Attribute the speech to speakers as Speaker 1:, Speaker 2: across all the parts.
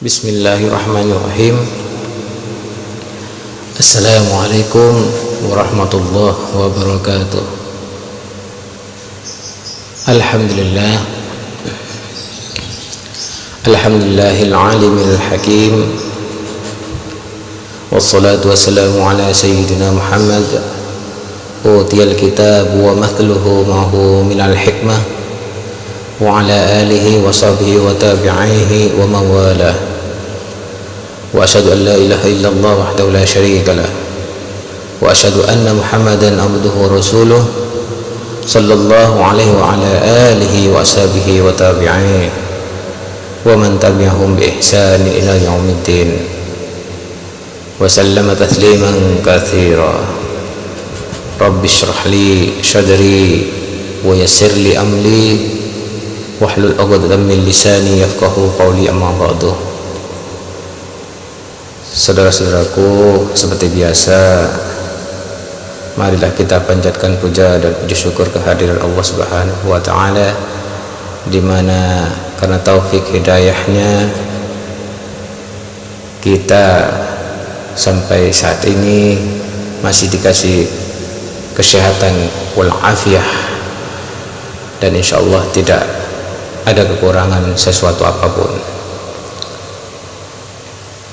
Speaker 1: Bismillahirrahmanirrahim. Assalamualaikum warahmatullahi wabarakatuh. Alhamdulillah, alhamdulillahil alimil hakim, wassalatu wassalamu ala sayyidina Muhammad utiyal kitab wa mathluhu ma'hu minal hikmah wa ala alihi wa sahbihi wa tabi'ihi wa mawalah. Wa asyhadu an la ilaha illallah wahdahu la syarika lah wa asyhadu anna Muhammadan abduhu wa rasuluh sallallahu alaihi wa ala alihi wa sahbihi wa tabi'ihi wa man tabi'ahum bi ihsan ila yaumiddin wa sallama tasliman katsira. Rabbi shrah li sadri wa yassir li amri wahlul 'uqdatam min lisani yafqahu qawli, amma ba'du. Saudara-saudaraku, seperti biasa, marilah kita panjatkan puja dan puji syukur kehadiran Allah Subhanahu wa taala, di mana karena taufik hidayahnya kita sampai saat ini masih dikasih kesehatan wal afiyah, dan insyaallah tidak ada kekurangan sesuatu apapun.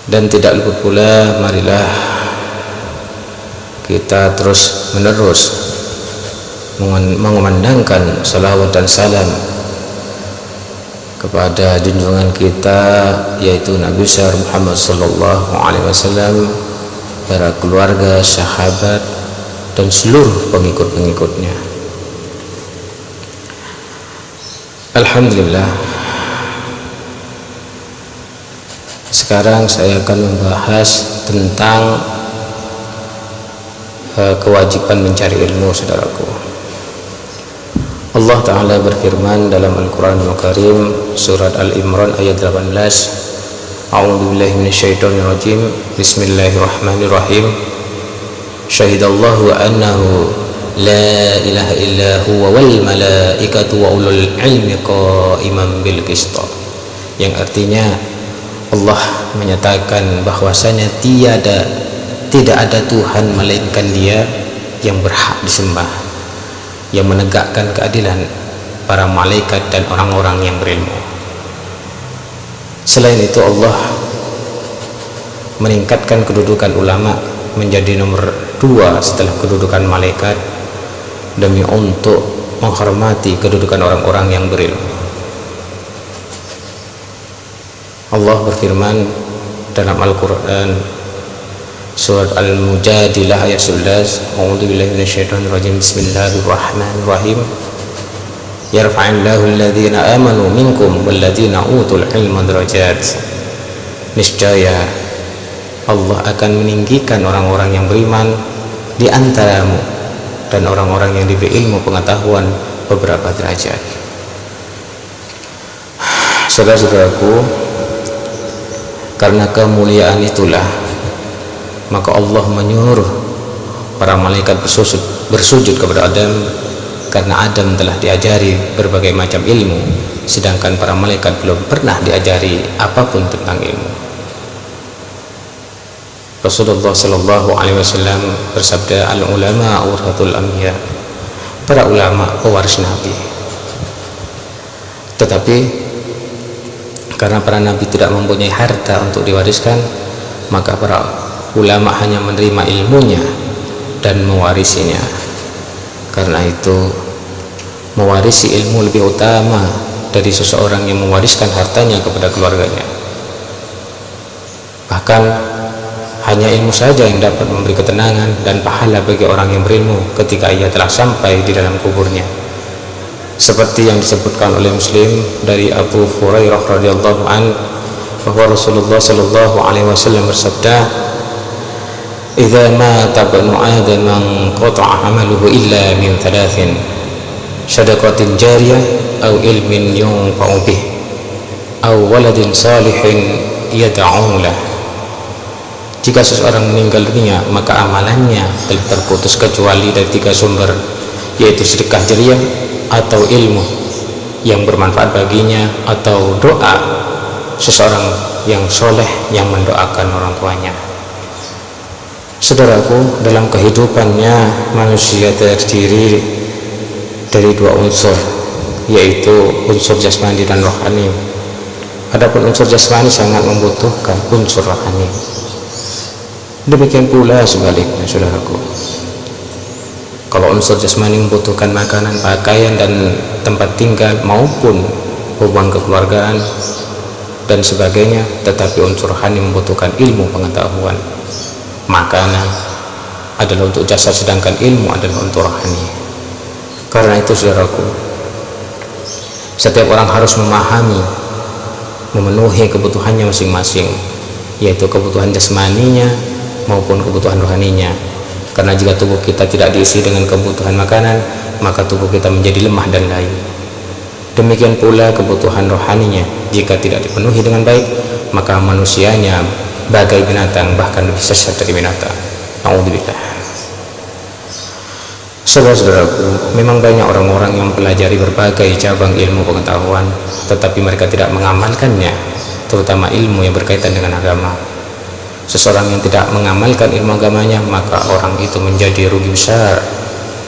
Speaker 1: Dan tidak luput pula, marilah kita terus menerus mengumandangkan salawat dan salam kepada junjungan kita, yaitu Nabi besar Muhammad sallallahu alaihi wasallam, para keluarga, sahabat, dan seluruh pengikut-pengikutnya. Alhamdulillah, sekarang saya akan membahas tentang kewajiban mencari ilmu, saudaraku. Allah Ta'ala berfirman dalam Al-Quran Al-Karim, surat Al-Imran ayat 18, A'udzu billahi minasyaitonir rajim, Bismillahirrahmanirrahim. Syahidallahu annahu la ilaha illa huwa wal malaikatu wa ulul ilmi qa'iman bil qist, yang artinya Allah menyatakan bahwasanya tidak ada Tuhan melainkan Dia yang berhak disembah, yang menegakkan keadilan, para malaikat dan orang-orang yang berilmu. Selain itu, Allah meningkatkan kedudukan ulama menjadi nomor 2 setelah kedudukan malaikat, demi untuk menghormati kedudukan orang-orang yang berilmu. Allah berfirman dalam Al-Quran surat Al-Mujadilah ayat 11, A'udzu billahi minasyaitonir rajim, Bismillahirrahmanirrahim. Yarfa'illahu alladhina amanu minkum walladhina utul ilma darajat. Niscaya Allah akan meninggikan orang-orang yang beriman di antaramu dan orang-orang yang diberi ilmu pengetahuan beberapa derajat. Saudara-saudaraku, karena kemuliaan itulah maka Allah menyuruh para malaikat bersujud kepada Adam, karena Adam telah diajari berbagai macam ilmu, sedangkan para malaikat belum pernah diajari apapun tentang ilmu. Rasulullah sallallahu alaihi wasallam bersabda, al-ulama warasatul anbiya, para ulama pewaris nabi. Tetapi karena para nabi tidak mempunyai harta untuk diwariskan, maka para ulama hanya menerima ilmunya dan mewarisinya. Karena itu, mewarisi ilmu lebih utama dari seseorang yang mewariskan hartanya kepada keluarganya. Bahkan hanya ilmu saja yang dapat memberi ketenangan dan pahala bagi orang yang berilmu ketika ia telah sampai di dalam kuburnya. Seperti yang disebutkan oleh Muslim dari Abu Hurairah radhiyallahu an, bahwa Rasulullah sallallahu alaihi wasallam bersabda, "Idza mata ibnu Adam qata'a 'amaluhu illa min thalathin, shadaqatin jariyah aw ilmin yunfa'u bih aw waladin salihin yad'u lahu." Jika seseorang meninggal dunia, maka amalannya telah terputus kecuali dari 3 sumber, yaitu sedekah jariyah, atau ilmu yang bermanfaat baginya, atau doa seseorang yang soleh yang mendoakan orang tuanya. Saudaraku, dalam kehidupannya manusia terdiri dari dua unsur, yaitu unsur jasmani dan rohani. Adapun unsur jasmani sangat membutuhkan unsur rohani. Demikian pula sebaliknya, saudaraku. Kalau unsur jasmani membutuhkan makanan, pakaian, dan tempat tinggal maupun hubungan kekeluargaan dan sebagainya, tetapi unsur rohani membutuhkan ilmu pengetahuan. Makanan adalah untuk jasad, sedangkan ilmu adalah untuk rohani. Karena itu, saudaraku, setiap orang harus memahami, memenuhi kebutuhannya masing-masing, yaitu kebutuhan jasmaninya maupun kebutuhan rohaninya. Karena jika tubuh kita tidak diisi dengan kebutuhan makanan, maka tubuh kita menjadi lemah dan layu. Demikian pula kebutuhan rohaninya, jika tidak dipenuhi dengan baik, maka manusianya bagai binatang, bahkan lebih sesat dari binatang. Na'udzubillah. Saudara-saudaraku, memang banyak orang-orang yang mempelajari berbagai cabang ilmu pengetahuan, tetapi mereka tidak mengamalkannya, terutama ilmu yang berkaitan dengan agama. Seseorang yang tidak mengamalkan ilmu agamanya, maka orang itu menjadi rugi besar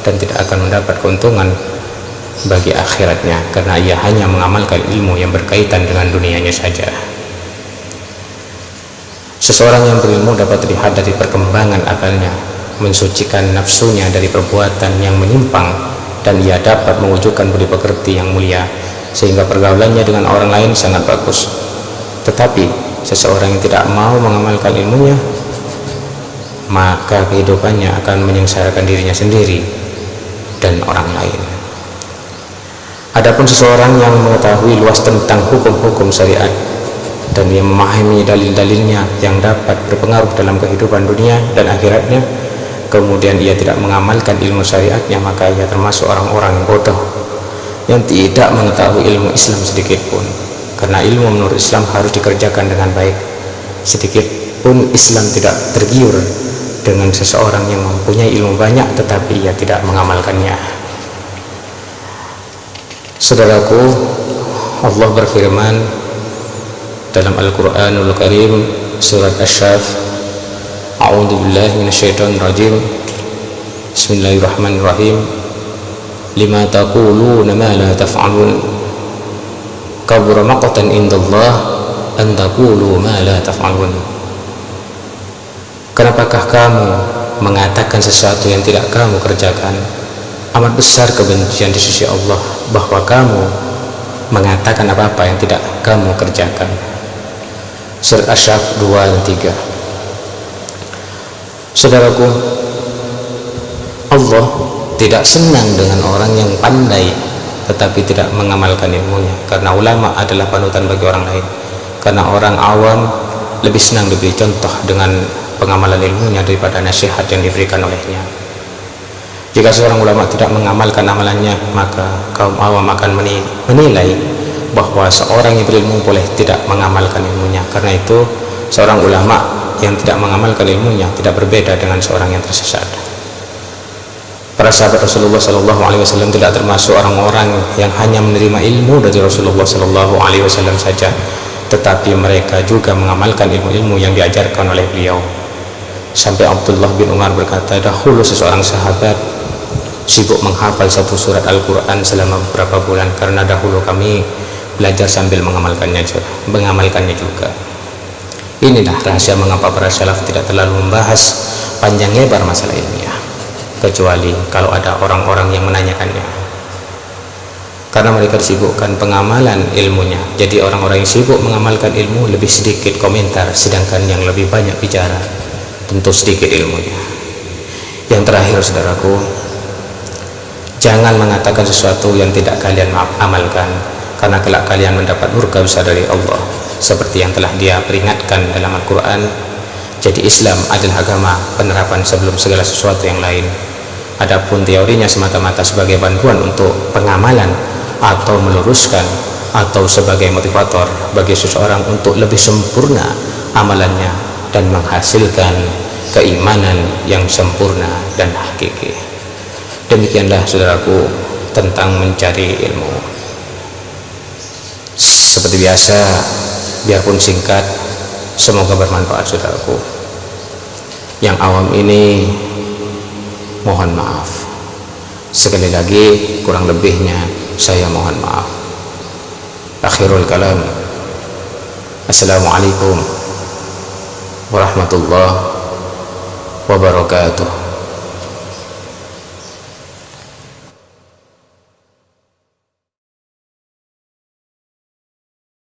Speaker 1: dan tidak akan mendapat keuntungan bagi akhiratnya, karena ia hanya mengamalkan ilmu yang berkaitan dengan dunianya saja. Seseorang yang berilmu dapat terlihat dari perkembangan akalnya, mensucikan nafsunya dari perbuatan yang menyimpang, dan ia dapat mewujudkan budi pekerti yang mulia, sehingga pergaulannya dengan orang lain sangat bagus. Tetapi seseorang yang tidak mau mengamalkan ilmunya, maka kehidupannya akan menyengsarakan dirinya sendiri dan orang lain. Adapun seseorang yang mengetahui luas tentang hukum-hukum syariat dan ia memahami dalil-dalilnya yang dapat berpengaruh dalam kehidupan dunia dan akhiratnya, kemudian ia tidak mengamalkan ilmu syariatnya, maka ia termasuk orang-orang yang bodoh yang tidak mengetahui ilmu Islam sedikit pun. Karena ilmu menurut Islam harus dikerjakan dengan baik. Sedikit pun Islam tidak tergiur dengan seseorang yang mempunyai ilmu banyak tetapi ia tidak mengamalkannya. Saudaraku, Allah berfirman dalam Al-Quranul Karim, surat Asy-Syaff, A'udzu billahi minasyaitonir rajim. Bismillahirrahmanirrahim. Lima taquluna ma la taf'alun. Kabura maqtan indallah an taqulu ma la taf'alun. Kenapakah kamu mengatakan sesuatu yang tidak kamu kerjakan? Amat besar kebencian di sisi Allah bahwa kamu mengatakan apa-apa yang tidak kamu kerjakan. Surat Asy-Syaff 2 dan 3. Saudaraku, Allah tidak senang dengan orang yang pandai tetapi tidak mengamalkan ilmunya, karena ulama adalah panutan bagi orang lain. Karena orang awam lebih senang diberi contoh dengan pengamalan ilmunya daripada nasihat yang diberikan olehnya. Jika seorang ulama tidak mengamalkan amalannya, maka kaum awam akan menilai bahwa seorang yang berilmu boleh tidak mengamalkan ilmunya. Karena itu seorang ulama yang tidak mengamalkan ilmunya tidak berbeda dengan seorang yang tersesat. Para sahabat Rasulullah SAW tidak termasuk orang-orang yang hanya menerima ilmu dari Rasulullah SAW saja, tetapi mereka juga mengamalkan ilmu-ilmu yang diajarkan oleh beliau. Sampai Abdullah bin Umar berkata, dahulu seseorang sahabat sibuk menghafal satu surat Al-Quran selama beberapa bulan, karena dahulu kami belajar sambil mengamalkannya juga. Inilah rahasia mengapa para salaf tidak terlalu membahas panjang lebar masalah ilmiah, kecuali kalau ada orang-orang yang menanyakannya, karena mereka disibukkan pengamalan ilmunya. Jadi orang-orang yang sibuk mengamalkan ilmu lebih sedikit komentar, sedangkan yang lebih banyak bicara tentu sedikit ilmunya. Yang terakhir, saudaraku, jangan mengatakan sesuatu yang tidak kalian amalkan, karena kelak kalian mendapat murka besar dari Allah, seperti yang telah Dia peringatkan dalam Al-Quran. Jadi Islam adalah agama penerapan sebelum segala sesuatu yang lain. Adapun teorinya semata-mata sebagai bantuan untuk pengamalan atau meluruskan atau sebagai motivator bagi seseorang untuk lebih sempurna amalannya dan menghasilkan keimanan yang sempurna dan hakiki. Demikianlah saudaraku tentang mencari ilmu. Seperti biasa, biarpun singkat, semoga bermanfaat saudaraku. Yang awam ini mohon maaf. Sekali lagi kurang lebihnya saya mohon maaf. Akhirul kalam, assalamualaikum warahmatullahi wabarakatuh.